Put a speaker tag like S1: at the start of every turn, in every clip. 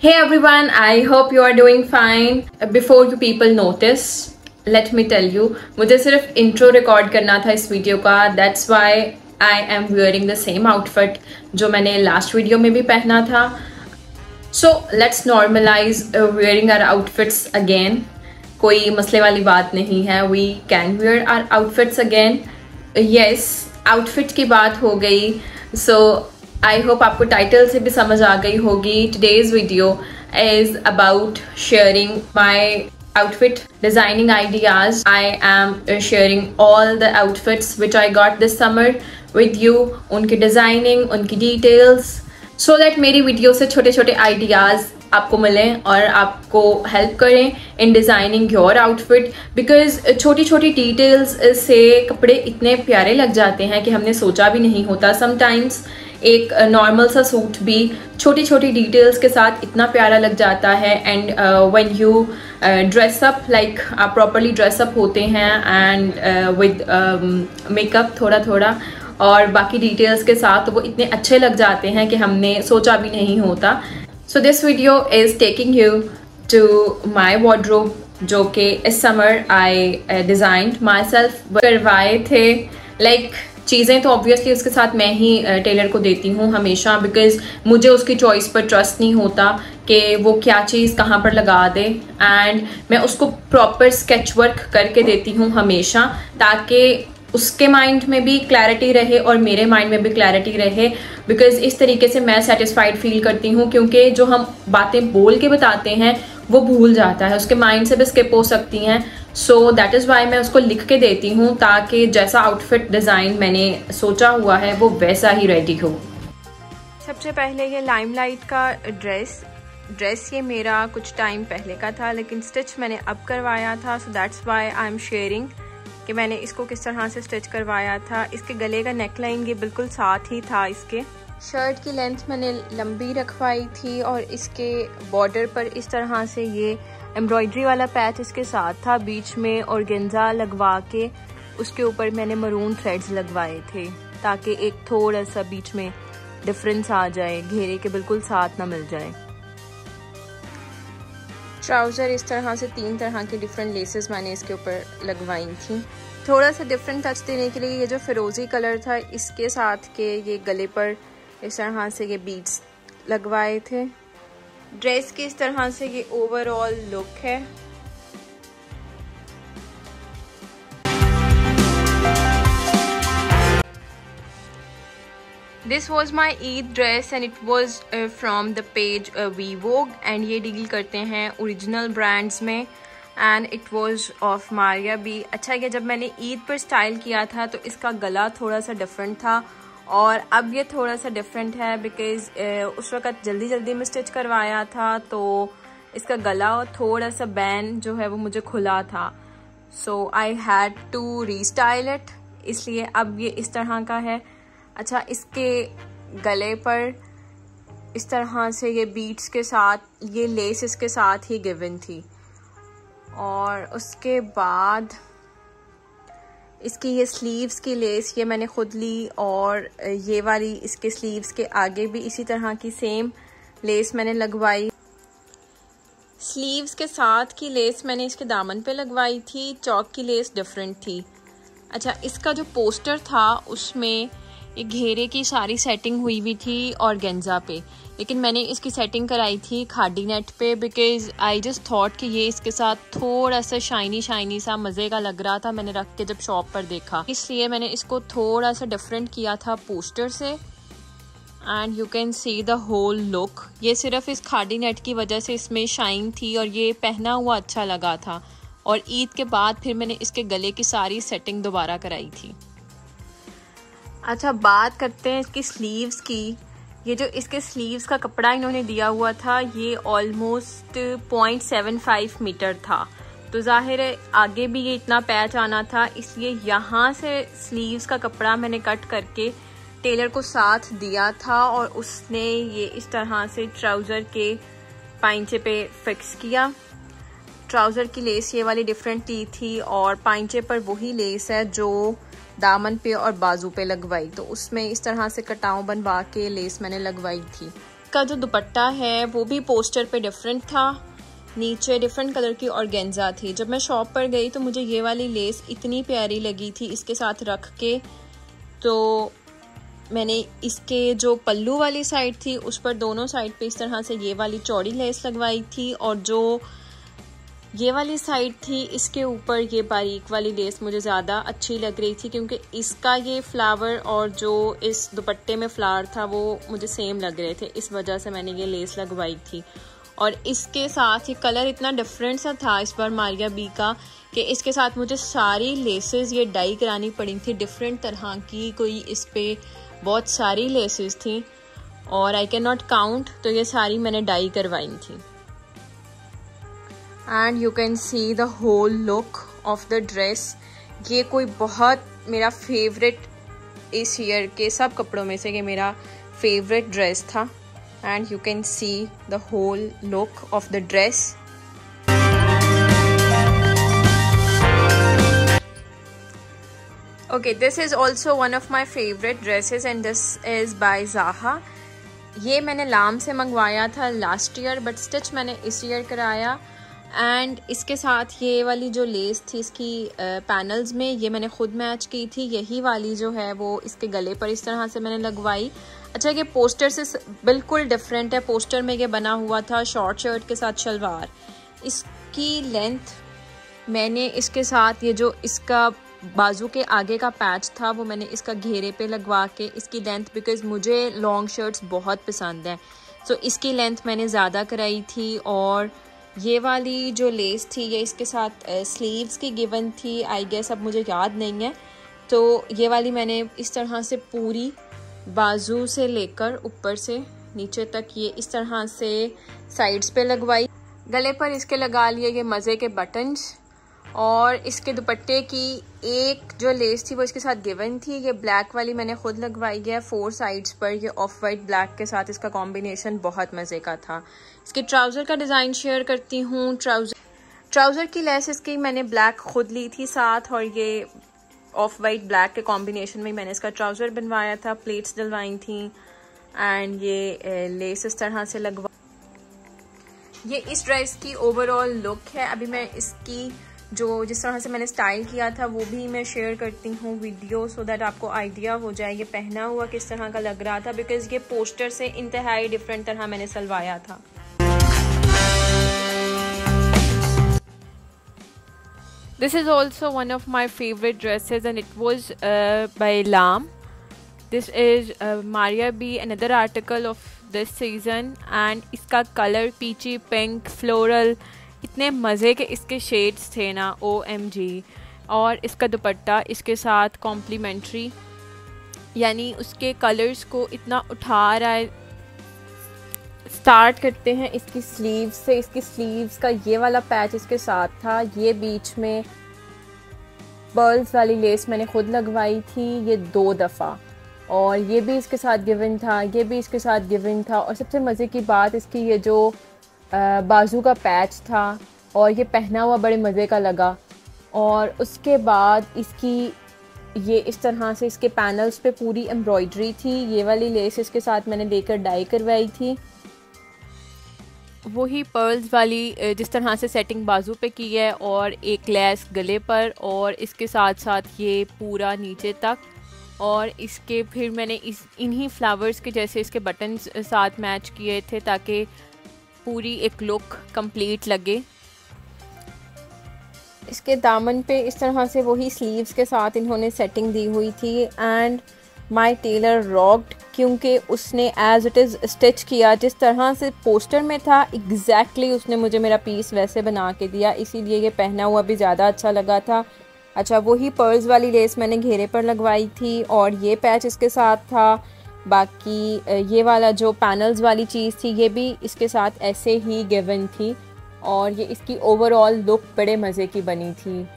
S1: Hey everyone, I hope you are doing fine. Before you people notice, let me tell you, मुझे सिर्फ intro record करना था इस video का. That's why I am wearing the same outfit जो मैंने last video में भी पहना था. So let's normalize wearing our outfits again. कोई मसले वाली बात नहीं है. We can wear our outfits again. Yes, outfit की बात हो गई. So आई होप आपको टाइटल से भी समझ आ गई होगी. Today's video is about sharing my outfit designing ideas. I am sharing all the outfits which I got this summer with you. उनकी डिजाइनिंग, उनकी डिटेल्स, सो दैट मेरी वीडियो से छोटे छोटे आइडियाज आपको मिलें और आपको हेल्प करें इन डिज़ाइनिंग योर आउटफिट. बिकॉज छोटी छोटी डिटेल्स से कपड़े इतने प्यारे लग जाते हैं कि हमने सोचा भी नहीं होता. समटाइम्स एक नॉर्मल सा सूट भी छोटी छोटी डिटेल्स के साथ इतना प्यारा लग जाता है. And when you dress up, like आप प्रॉपरली ड्रेसअप होते हैं एंड विद मेकअप थोड़ा थोड़ा और बाकी डिटेल्स के साथ, तो वो इतने अच्छे लग जाते हैं कि हमने सोचा भी नहीं होता. So this video is taking you to my wardrobe, जो कि इस summer I designed myself करवाए थे. लाइक चीज़ें तो ऑब्वियसली उसके साथ मैं ही टेलर को देती हूँ हमेशा, बिकॉज मुझे उसकी चॉइस पर ट्रस्ट नहीं होता कि वो क्या चीज़ कहाँ पर लगा दे. एंड मैं उसको प्रॉपर स्केच वर्क करके देती हूँ हमेशा, ताकि उसके माइंड में भी क्लैरिटी रहे और मेरे माइंड में भी क्लैरिटी रहे. बिकॉज इस तरीके से मैं सेटिस्फाइड फील करती हूँ, क्योंकि जो हम बातें बोल के बताते हैं वो भूल जाता है, उसके माइंड से भी स्किप हो सकती हैं. सो दैट इज़ वाई मैं उसको लिख के देती हूँ, ताकि जैसा आउटफिट डिज़ाइन मैंने सोचा हुआ है वो वैसा ही रेडी हो. सबसे पहले ये लाइमलाइट का ड्रेस ये मेरा कुछ टाइम पहले का था, लेकिन स्टिच मैंने अब करवाया था. So that's why I am sharing कि मैंने इसको किस तरह से स्टिच करवाया था. इसके गले का नेकलाइन ये बिल्कुल साथ ही था. इसके शर्ट की लेंथ मैंने लंबी रखवाई थी और इसके बॉर्डर पर इस तरह से ये एम्ब्रॉयडरी वाला पैच इसके साथ था. बीच में ऑर्गेन्जा लगवा के उसके ऊपर मैंने मरून थ्रेड्स लगवाए थे, ताकि एक थोड़ा सा बीच में डिफरेंस आ जाए, घेरे के बिल्कुल साथ ना मिल जाए. ट्राउज़र इस तरह से 3 तरह की डिफरेंट लेसेस मैंने इसके ऊपर लगवाई थी. थोड़ा सा डिफरेंट टच देने के लिए ये जो फिरोजी कलर था, इसके साथ के ये गले पर इस तरह से ये बीड्स लगवाए थे. ड्रेस की इस तरह से ये ओवरऑल लुक है. This was my Eid dress and it was from the page Vivog, and ये डील करते हैं ओरिजिनल ब्रांड्स में. And it was of Maria B. अच्छा है, जब मैंने ईद पर स्टाइल किया था तो इसका गला थोड़ा सा डिफरेंट था, और अब ये थोड़ा सा डिफरेंट है बिकॉज उस वक़्त जल्दी में स्टिच करवाया था, तो इसका गला थोड़ा सा बैन जो है वो मुझे खुला था. So I had to restyle it, इसलिए अब ये इस तरह का है. अच्छा, इसके गले पर इस तरह से ये बीड्स के साथ ये लेस इसके साथ ही गिवन थी. और उसके बाद इसकी ये स्लीव्स की लेस ये मैंने खुद ली, और ये वाली इसके स्लीव्स के आगे भी इसी तरह की सेम लेस मैंने लगवाई. स्लीव्स के साथ की लेस मैंने इसके दामन पे लगवाई थी. चौक की लेस डिफरेंट थी. अच्छा, इसका जो पोस्टर था उसमें ये घेरे की सारी सेटिंग हुई हुई थी ऑर्गेन्जा पे, लेकिन मैंने इसकी सेटिंग कराई थी खादी नेट पे, बिकॉज आई जस्ट थॉट कि ये इसके साथ थोड़ा सा शाइनी सा मज़े का लग रहा था. मैंने रख के जब शॉप पर देखा, इसलिए मैंने इसको थोड़ा सा डिफरेंट किया था पोस्टर से. And you can see the whole look. ये सिर्फ इस खादी नेट की वजह से इसमें शाइन थी और ये पहना हुआ अच्छा लगा था. और ईद के बाद फिर मैंने इसके गले की सारी सेटिंग दोबारा कराई थी. अच्छा, बात करते हैं इसकी स्लीव्स की. ये जो इसके स्लीव्स का कपड़ा इन्होंने दिया हुआ था ये ऑलमोस्ट 0.75 मीटर था, तो जाहिर है आगे भी ये इतना पैच आना था, इसलिए यहाँ से स्लीव्स का कपड़ा मैंने कट करके टेलर को साथ दिया था, और उसने ये इस तरह से ट्राउज़र के पाइंचे पे फिक्स किया. ट्राउज़र की लेस ये वाली डिफरेंट थी और पाइंचे पर वही लेस है जो दामन पे और बाजू पे लगवाई, तो उसमें इस तरह से कटाव बनवा के लेस मैंने लगवाई थी. इसका जो दुपट्टा है वो भी पोस्टर पे डिफरेंट था, नीचे डिफरेंट कलर की ऑर्गेन्जा थी। जब मैं शॉप पर गई तो मुझे ये वाली लेस इतनी प्यारी लगी थी इसके साथ रख के, तो मैंने इसके जो पल्लू वाली साइड थी उस पर दोनों साइड पे इस तरह से ये वाली चौड़ी लेस लगवाई थी, और जो ये वाली साइड थी इसके ऊपर ये बारीक वाली लेस मुझे ज़्यादा अच्छी लग रही थी, क्योंकि इसका ये फ्लावर और जो इस दुपट्टे में फ्लावर था वो मुझे सेम लग रहे थे, इस वजह से मैंने ये लेस लगवाई थी। और इसके साथ ये कलर इतना डिफरेंट सा था इस बार मारिया बी का कि इसके साथ मुझे सारी लेसेस ये डाई करानी पड़ी थी, डिफरेंट तरह की, कोई इस पे बहुत सारी लेसेस थी और आई कैन नॉट काउंट, तो ये सारी मैंने डाई करवाई थी। And you can see the whole look of the dress. ये कोई बहुत मेरा फेवरेट इस ईयर के सब कपड़ों में से ये मेरा फेवरेट ड्रेस था। And you can see the whole look of the dress. Okay, this is also one of my favorite dresses and this is by Zaha. ये मैंने लाम से मंगवाया था लास्ट ईयर, बट स्टिच मैंने इस ईयर कराया। एंड इसके साथ ये वाली जो लेस थी इसकी पैनल्स में, ये मैंने खुद मैच की थी। यही वाली जो है वो इसके गले पर इस तरह से मैंने लगवाई। अच्छा, ये पोस्टर से बिल्कुल डिफरेंट है। पोस्टर में ये बना हुआ था शॉर्ट शर्ट के साथ शलवार। इसकी लेंथ मैंने इसके साथ ये जो इसका बाजू के आगे का पैच था वो मैंने इसका घेरे पे लगवा के इसकी लेंथ, बिकॉज मुझे लॉन्ग शर्ट्स बहुत पसंद हैं, सो इसकी लेंथ मैंने ज़्यादा कराई थी। और ये वाली जो लेस थी ये इसके साथ स्लीव्स की गिवन थी, आई गेस, अब मुझे याद नहीं है। तो ये वाली मैंने इस तरह से पूरी बाजू से लेकर ऊपर से नीचे तक ये इस तरह से साइड्स पे लगवाई। गले पर इसके लगा लिए ये मज़े के बटन्स, और इसके दुपट्टे की एक जो लेस थी वो इसके साथ गिवन थी। ये ब्लैक वाली मैंने खुद लगवाई है 4 साइड्स पर। ये ऑफ वाइट ब्लैक के साथ इसका कॉम्बिनेशन बहुत मज़े का था। इसके ट्राउज़र का डिज़ाइन शेयर करती हूँ। ट्राउज़र की लेस इसकी मैंने ब्लैक खुद ली थी साथ, और ये ऑफ वाइट ब्लैक के कॉम्बिनेशन में मैंने इसका ट्राउज़र बनवाया था, प्लेट्स डलवाई थी। एंड ये लेस इस तरह से लगवा। ये इस ड्रेस की ओवरऑल लुक है। अभी मैं इसकी जो जिस तरह से मैंने स्टाइल किया था वो भी मैं शेयर करती हूँ वीडियो, सो दैट आपको आइडिया हो जाए ये पहना हुआ किस तरह का लग रहा था, बिकॉज ये पोस्टर से इंतहाई डिफरेंट तरह मैंने सलवाया था। This is also one of my favorite dresses and it was by Lam. This is Maria B, another article of this season, and इसका कलर पीची पिंक फ्लोरल, इतने मज़े के इसके शेड्स थे ना, OMG। और इसका दुपट्टा इसके साथ कॉम्प्लीमेंट्री, यानी उसके कलर्स को इतना उठा रहा है। स्टार्ट करते हैं इसकी स्लीव्स से। इसकी स्लीव्स का ये वाला पैच इसके साथ था। ये बीच में पर्ल्स वाली लेस मैंने खुद लगवाई थी ये 2 दफ़ा, और ये भी इसके साथ गिवन था, ये भी इसके साथ गिवन था। और सबसे मज़े की बात इसकी ये जो बाजू का पैच था, और ये पहना हुआ बड़े मज़े का लगा। और उसके बाद इसकी ये इस तरह से इसके पैनल्स पे पूरी एम्ब्रॉयडरी थी। ये वाली लेस इसके साथ मैंने लेकर डाई करवाई थी, वही पर्ल्स वाली जिस तरह से सेटिंग बाजू पे की है, और एक लेस गले पर, और इसके साथ साथ ये पूरा नीचे तक। और इसके फिर मैंने इन्हीं फ्लावर्स के जैसे इसके बटन्स साथ मैच किए थे ताकि पूरी एक लुक कंप्लीट लगे। इसके दामन पे इस तरह से वही स्लीव्स के साथ इन्होंने सेटिंग दी हुई थी। एंड माय टेलर रॉक्ड, क्योंकि उसने एज इट इज़ स्टिच किया जिस तरह से पोस्टर में था, एग्जैक्टली उसने मुझे मेरा पीस वैसे बना के दिया, इसीलिए ये पहना हुआ भी ज़्यादा अच्छा लगा था। अच्छा, वही पर्ल्स वाली लेस मैंने घेरे पर लगवाई थी, और ये पैच इसके साथ था। बाकी ये वाला जो पैनल्स वाली चीज़ थी ये भी इसके साथ ऐसे ही गिवन थी, और ये इसकी ओवरऑल लुक बड़े मज़े की बनी थी।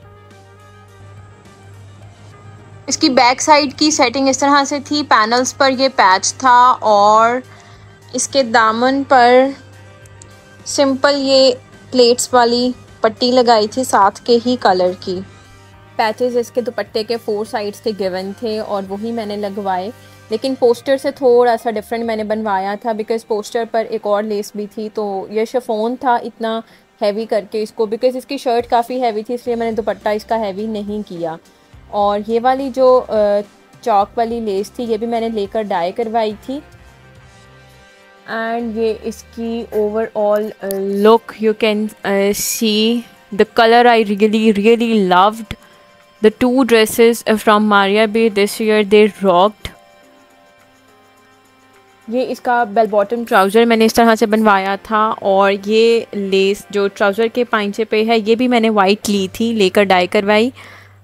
S1: इसकी बैक साइड की सेटिंग इस तरह से थी, पैनल्स पर ये पैच था, और इसके दामन पर सिंपल ये प्लेट्स वाली पट्टी लगाई थी साथ के ही कलर की। पैचेस इसके दुपट्टे के 4 साइड्स के गिवन थे और वही मैंने लगवाए, लेकिन पोस्टर से थोड़ा सा डिफरेंट मैंने बनवाया था बिकॉज़ पोस्टर पर एक और लेस भी थी, तो ये शिफॉन था इतना हैवी करके इसको, बिकॉज़ इसकी शर्ट काफ़ी हैवी थी इसलिए मैंने दुपट्टा इसका हैवी नहीं किया। और ये वाली जो चौक वाली लेस थी ये भी मैंने लेकर डाई करवाई थी। एंड ये इसकी overall look you can see the colour I really loved the two dresses from Maria B this year they rocked. ये इसका बेल बॉटम ट्राउज़र मैंने इस तरह से बनवाया था और ये लेस जो ट्राउज़र के पाइंचे पे है ये भी मैंने वाइट ली थी, लेकर डाई करवाई।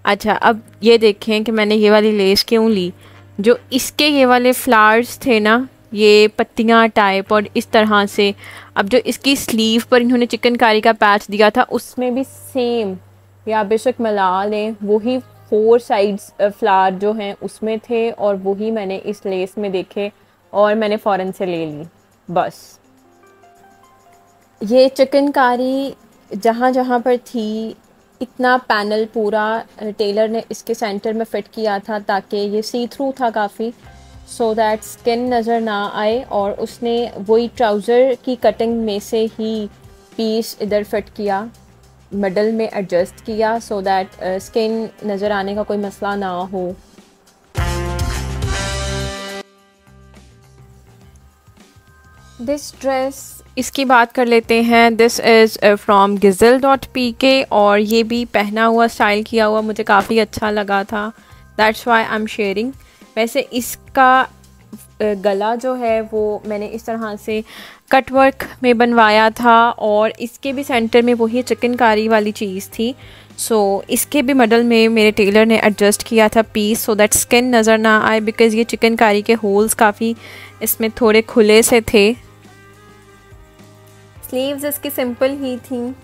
S1: अच्छा, अब ये देखें कि मैंने ये वाली लेस क्यों ली। जो इसके ये वाले फ्लावर्स थे ना, ये पत्तियां टाइप और इस तरह से, अब जो इसकी स्लीव पर इन्होंने चिकनकारी का पैच दिया था उसमें भी सेम, या बेशक मिला लें, वही 4 साइड्स फ्लावर जो हैं उसमें थे और वही मैंने इस लेस में देखे और मैंने फ़ौरन से ले ली। बस ये चिकनकारी जहाँ जहाँ पर थी इतना पैनल पूरा टेलर ने इसके सेंटर में फ़िट किया था ताकि ये सी थ्रू था काफ़ी, सो दैट स्किन नज़र ना आए। और उसने वही ट्राउज़र की कटिंग में से ही पीस इधर फिट किया, मिडल में एडजस्ट किया सो दैट स्किन नज़र आने का कोई मसला ना हो। दिस ड्रेस इसकी बात कर लेते हैं। दिस इज़ फ्रॉम gizel.pk और ये भी पहना हुआ स्टाइल किया हुआ मुझे काफ़ी अच्छा लगा था, that's why I am sharing. वैसे इसका गला जो है वो मैंने इस तरह से कट वर्क में बनवाया था और इसके भी सेंटर में वही चिकनकारी वाली चीज़ थी। सो इसके भी मिडल में मेरे टेलर ने एडजस्ट किया था पीस सो दैट स्किन नज़र ना आए, बिकॉज़ ये चिकनकारी के होल्स काफ़ी इसमें थोड़े खुले से थे। स्लीव्स इसकी सिंपल ही थी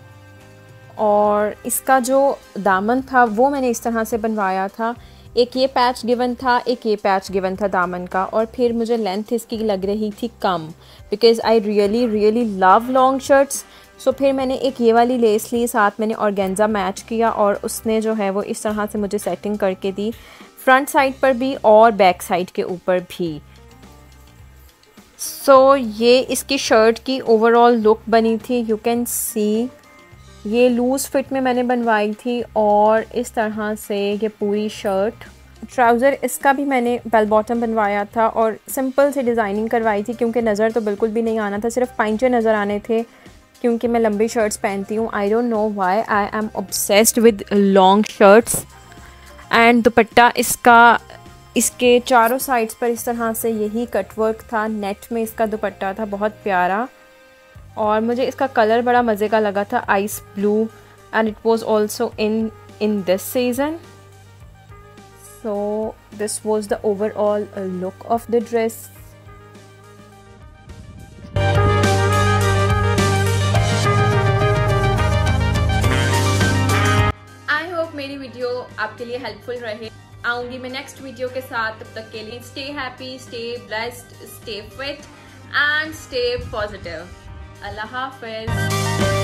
S1: और इसका जो दामन था वो मैंने इस तरह से बनवाया था। एक ये पैच गिवन था, एक ये पैच गिवन था दामन का, और फिर मुझे लेंथ इसकी लग रही थी कम because I really love long shirts. So फिर मैंने एक ये वाली लेस ली, साथ मैंने ऑर्गेन्जा मैच किया और उसने जो है वो इस तरह से मुझे सेटिंग करके दी, फ्रंट साइड पर भी और बैक साइड के ऊपर भी। सो ये इसकी शर्ट की ओवरऑल लुक बनी थी, यू कैन सी। ये लूज़ फिट में मैंने बनवाई थी और इस तरह से ये पूरी शर्ट। ट्राउज़र इसका भी मैंने बेल बॉटम बनवाया था और सिंपल से डिज़ाइनिंग करवाई थी क्योंकि नज़र तो बिल्कुल भी नहीं आना था, सिर्फ पाइंचे नज़र आने थे क्योंकि मैं लंबी शर्ट्स पहनती हूँ। I don't know why, I am obsessed with long shirts. And दुपट्टा इसका इसके चारों साइड्स पर इस तरह से यही कटवर्क था, नेट में इसका दुपट्टा था, बहुत प्यारा। और मुझे इसका कलर बड़ा मज़े का लगा था, ice blue, and it was also in this season. So this was the overall look of the dress. I hope मेरी वीडियो आपके लिए हेल्पफुल रहे। आऊँगी मैं नेक्स्ट वीडियो के साथ, तब तक के लिए stay happy, stay blessed, stay fit and stay positive. अल्लाह हाफिज़।